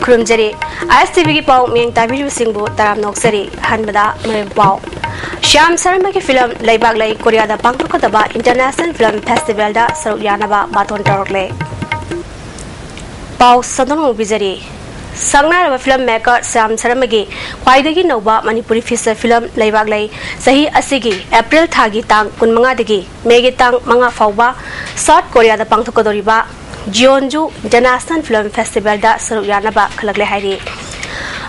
ꯈꯨꯔꯨꯝꯖꯔꯤ ISTV ꯒꯤ ꯄꯥꯎ ꯃꯤꯡ ꯇꯥꯕꯤꯔꯤꯕꯁꯤꯡꯕꯨ ꯇꯔꯥꯝ ꯅꯣꯛꯆꯔꯤ ꯑꯍꯥꯟꯕꯗ ꯃꯔꯨꯑꯣꯏꯕ ꯄꯥꯎ ꯁ꯭ꯌꯥꯝ ꯁꯔꯃꯒꯤ ꯐꯤꯂꯝ ꯂꯩꯕꯥꯛ ꯂꯩ ꯀꯣꯔꯤꯌꯥꯗ ꯄꯥꯡꯊꯣꯛꯀꯗꯕ ꯏꯟꯇꯔꯅꯦꯁꯅꯦꯜ ꯐꯤꯂꯝ ꯐꯦꯁꯇꯤꯚꯦꯜꯗ ꯁꯔꯨꯛ ꯌꯥꯅꯕ ꯕꯥꯇꯣꯟ ꯇꯧꯔꯛꯂꯦ ꯄꯥꯎ ꯁꯟꯗꯣꯛꯅ ꯎꯕꯤꯖꯔꯤ ꯁꯪꯅꯥꯏꯔꯕ ꯐꯤꯂꯝ ꯃꯦꯀꯔ ꯁ꯭ꯌꯥꯝ ꯁꯔꯃꯒꯤ ꯈ꯭ꯋꯥꯏꯗꯒꯤ ꯅꯧꯕ ꯃꯅꯤꯄꯨꯔꯤ ꯐꯤꯆꯔ ꯐꯤꯂꯝ ꯂꯩꯕꯥꯛ ꯂꯩ ꯆꯍꯤ ꯑꯁꯤꯒꯤ ꯑꯦꯄ꯭ꯔꯤꯜ ꯊꯥꯒꯤ ꯇꯥꯡ 15ꯗꯒꯤ ꯃꯦꯒꯤ ꯇꯥꯡ 5 ꯐꯥꯎꯕ ꯁꯥꯎꯊ ꯀꯣꯔꯤꯌꯥꯗ ꯄꯥꯡꯊꯣꯛꯀꯗꯧꯔꯤꯕ ꯖꯤꯑꯣꯟꯖꯨ ꯏꯟꯇꯔꯅꯦꯁꯅꯦल फिल्म फेस्टिवल सरुक यानबा खलकले हाइरि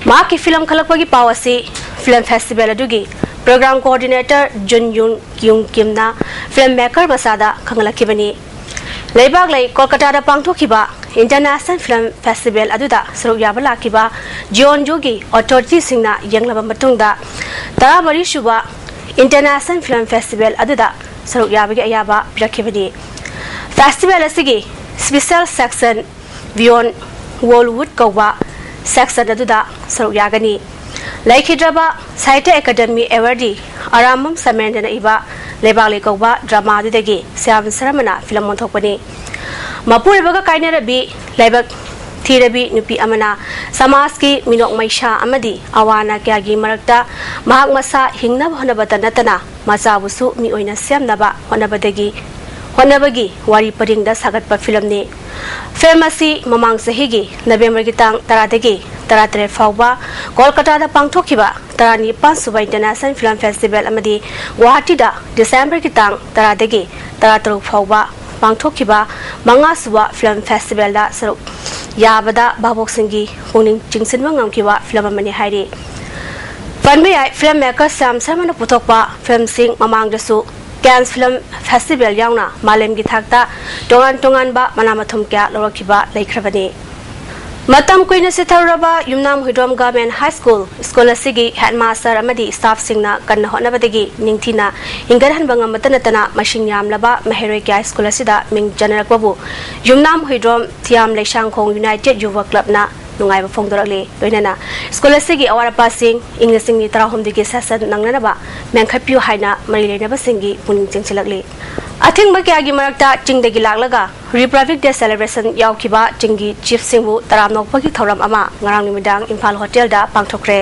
माकी फिल्म खलकपगी पाव असि फिल्म फेस्टिवल अदुगी प्रोग्राम कोऑर्डिनेटर जुन युंग किमना फिल्म मेकर मसादा खंगलखिबनी लेबाग लै कोलकाता पांगथोखिबा इंटरनेशनल फिल्म फेस्टिवल अदुदा सरुक याबा लाखिबा जिओनजोगी अथॉरिटी सिंगना यंगलबा मतुंगदा 13 सुबा इंटरनेशनल फिल्म फेस्टिवल अदुदा सरुक याबगी अयाबा पिरखिबनी फेस्टिवल असिगी स्पेशल सेक्शन बियॉन्ड वॉलवुड कौबा सेक्शन अदुदा सरुक यागनी लैखिद्रबा साहित्य एकेडमी एवार्डी आरामम समेंदना इबा लेबागले कौबा ड्रामा अदुदगी श्याम शर्मना फिल्म मोंथोकपनी मपुरबगा काइनरबी लेबाग थीरबी नुपी अमना समाज की मिनोक मैशा अमदी अवाना क्यागी मरक्ता महाक मसा हिंगनब होनबता नतना मचाबुसु मी ओइना सेमनबा होनबगी वारी परिंगदा सागतपा फिल्म ने फिल्म असी ममांग चहिगी नवेम्बर की तांग 13 फाउबा कोलकाता पांगथोखिबा 19 सुबा इंटरनेशनल फिल्म फेस्टिवल अमदी गुवाहाटीदा डिसेंबर की तांग 13 फाउबा पांगथोखिबा 5 सुबा फिल्म फेस्टिवल दा सरुक याबदा बाबोक सिंगी पुनिंग चिंगसिनबा ngamkiwa फिल्म अमनी हाइरि पनबे फिल्म मेकर श्याम शर्मा पुथोकपा फिल्म सिंग ममांगदसु कैंस फिल्म फेस्टिवल यावना मालेम की थाकता तोंगान बा मनामथुम क्या लौरखिबा लैख्रबनी मतम कुइना सिथरबा Yumnam Huidrom government high school असिगी हेडमास्टर अमदी स्टाफ सिंगना कन्न होनबदगी निंगथिना इंगरहन बंगमतनतना मशिंग यामलबा महेरोय क्या स्कूल असिदा मिंग जनरकबु युमनाम हुइड्रोम थियाम लेशांगखोंग यूनाइटेड युवा क्लबना नुंगाइबा फोंदोरले लोइनाना स्कूल असिगी अवारपा सिंग इंग्लिशिंगनि तराहोमदिगी सेसन नंगनबा मेंखपियो हाइना मरि लेनबा सिंगी पुनिंग चिंगसिलकले अथिंग क्यागी मरक्ता चिंगदगी लागलगा रिपब्लिक डे सेलिब्रेशन यावखिबा चिंगी चीफ सिंगबु तरामनोकपगी थौरम अमा ngarang nimidang इम्फाल होटल दा पांगथोखरे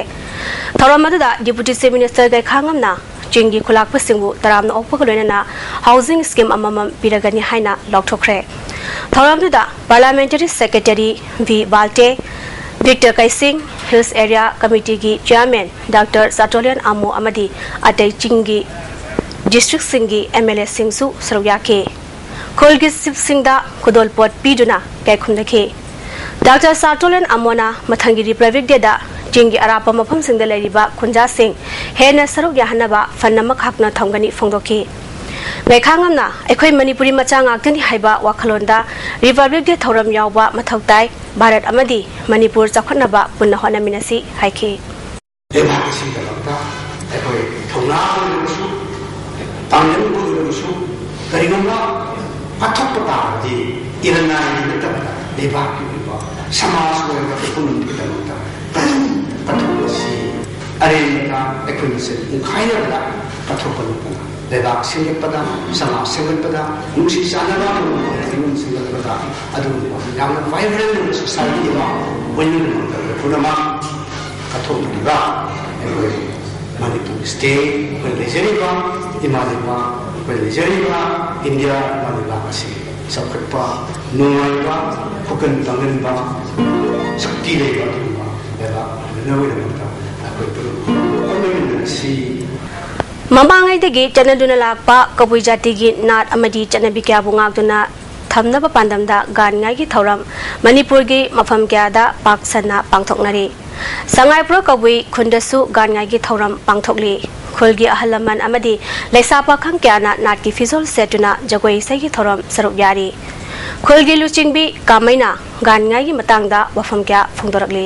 थौरम अदुदा डिप्यूटी चीफ मिनिस्टर गैखांगमना चिंगी खुलाकप सिंगबु तरामनो ओपग लोइनाना हाउसिंग स्कीम अममम पिरगनि हाइना लौथोखरे थौरम दुदा parliamentary secretary V Balte Victor कैसिंग हिल्स एरिया कमिटी की चेयरमैन डॉक्टर साटोलियन आमो अमदी अतै चिंगी डिस्ट्रिक्ट सिंगी एमएलए सिंगसु सरुयाके खोलगी सिप सिंगदा खुदोलपोट पीदुना कैखुमदखे डॉक्टर साटोलियन आमोना मथंगी रिपब्लिक डे दा चिंगी अरापा मफम सिंगदा लेरिबा खुंजा सिंग हेना सरुक याहनबा फन्नमक हाकना थंगनी फोंदोखे गैखांगमना एखोय मणिपुरी मचा ngaktani haiba wakhalonda republic day थौरम यावबा मथौताई भारत अमदी मणिपुर चखनबा पुन्ना होनामिनसी हाइखे लेबाक सिंगपदा समाज सिंगपदा नुसी सानबा फिल्म सिंगपदा अदु यामना वाइब्रेंट सोसाइटी मा वनिन पुनमा कथोलिबा मणिपुर स्टेट लेजरिबा इमालिबा लेजरिबा इंडिया मालिबा असि सबकपा नोइबा फुकन तंगनबा शक्ति लेबा लेबा नवेलबा अकोइ पुरु ममांगैदगी चनदुना लाकपा कबुई जातिगी नाट अमदी चनबी क्याबु ngakduna thamnaba pandamda gangai thौरम Manipur की मफम क्यादा पाकसना पांगथोकनरी संगाइप्रो कबुई खुंदसु gangai थौरम पांगथोकली खुलगी अहलमन अमदी लेसापा खंग क्याना नाट की फिजोल सेटुना जगोई सगी थौरम सरुक यारी खुलगी लुचिंगबी कामैना gangai मतंगदा वफम क्या फोंदोरकली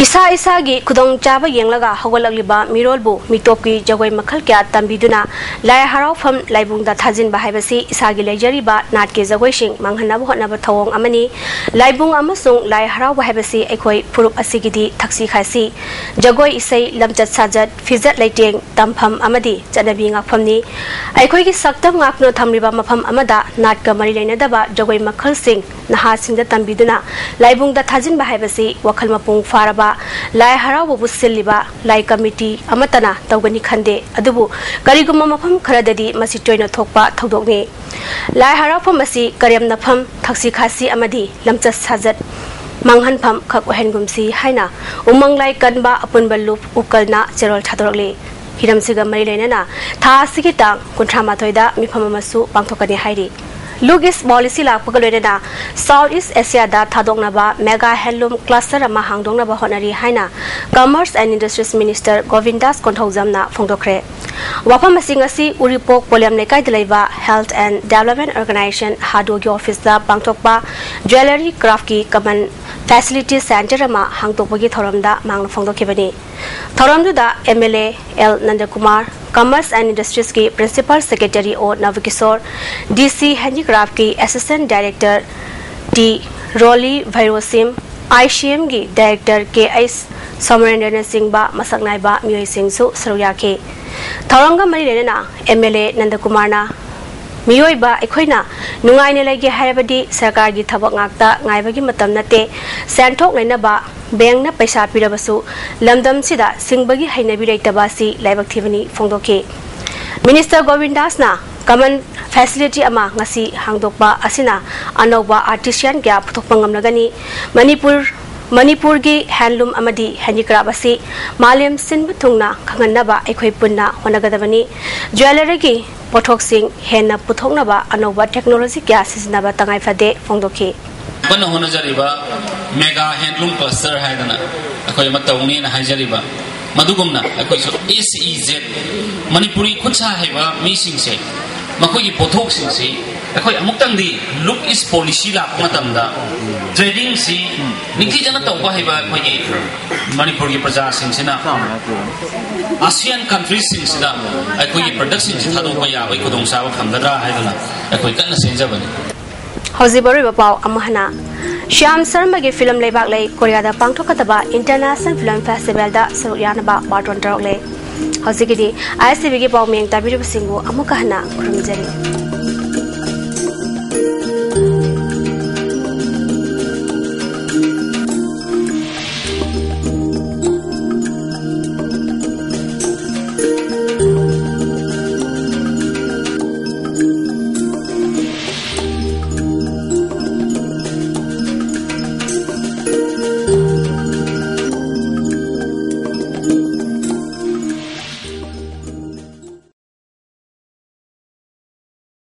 isa isagi kudong chaba yenglaga hawalagliba mirolbu mitopki jagoi makhal kya tambiduna lai harau pham laibung da thajin ba haibasi isagi lejari ba nat ke jagoi sing manghana bo hona ba thawong amani laibung amasung lai harau ba haibasi ekhoi purup asigidi thaksi khasi jagoi isai lamchat sajat fizat laiteng tampham amadi chanabi ngakphamni ekhoi gi saktam ngakno thamriba mapham amada nat ka mari leina da ba jagoi makhal sing naha singda tambiduna laibung da thajin ba haibasi wakhal mapung faraba lai harau bu silliba lai committee amatana tawgani khande adubu karigum mafam kharadadi masi toina thokpa thodokni lai harau pham asi karyam nafam thaksi khasi amadi lamcha sajat manghan pham khak ohengumsi haina umang lai kanba apun balup ukalna cherol thadorli hiram siga mari lenana tha sigita kunthra mathoida mifam amasu pangthokani hairi Lugis policy la pagalena Southeast Asia da thadoknaba mega handloom cluster ama hangdongnaba honari haina Commerce and Industries Minister Govindas Konthaujamna phongdokre wafam asingasi uripok poliam lekai dilaiba Health and Development Organization hadogi office da pangtokpa jewelry craft ki common facility center ama hangtokpagi thoramda mangna phongdokhibani thoramdu da MLA L Nandakumar Commerce and Industries की Principal Secretary O Navkishore, DC Handicraft की Assistant Director T Rolly Vairosim, ICM की Director K.S. Somarendra Singh ba masaknai ba Myoy Singh su saruya ke Tharanga mari lena MLA Nandakumar na Myoy ba ekhoina nungai ne lagi haibadi sarkar gi thabak ngakta ngaibagi matam nate santhok leina ba bank na paisa pirabasu lamdam sida singbagi hainabi reitabasi laibak thibani phongdoke Minister Govindas na common facility ama ngasi hangdokba asina anoba artisan kya puthokpangam nagani Manipur gi handloom amadi handicraft asi malem sinbu thungna khanganaba ekhoi punna honagadabani jewelry gi pothok sing henna puthoknaba anoba technology kya sisinaba tangai phade phongdoke When a Honajariba mega handloom cluster Haidana, a Koyamatawni and Hajariba, Madugumna, a question SEZ, Manipuri Kutsa Heva, missing say, Makoyi Potoxin say, a Koyamutandi, look is Polisila Matamda, trading sea, Nikijanato Waheva, Manipuri Praja Sinsina, ASEAN countries Sinsina, a Koyi production Tadoya, we could on Sawa Kangada Haidana, a Koyana Sinjavan. Hozibori bapau amahana Shyam Sharma ge film lebak lei Korea da pangthokataba International Film Festival da saruyana ba baton tarok le hozigidi ICB ge pawmeng tabiru singbu amukahna kurumjari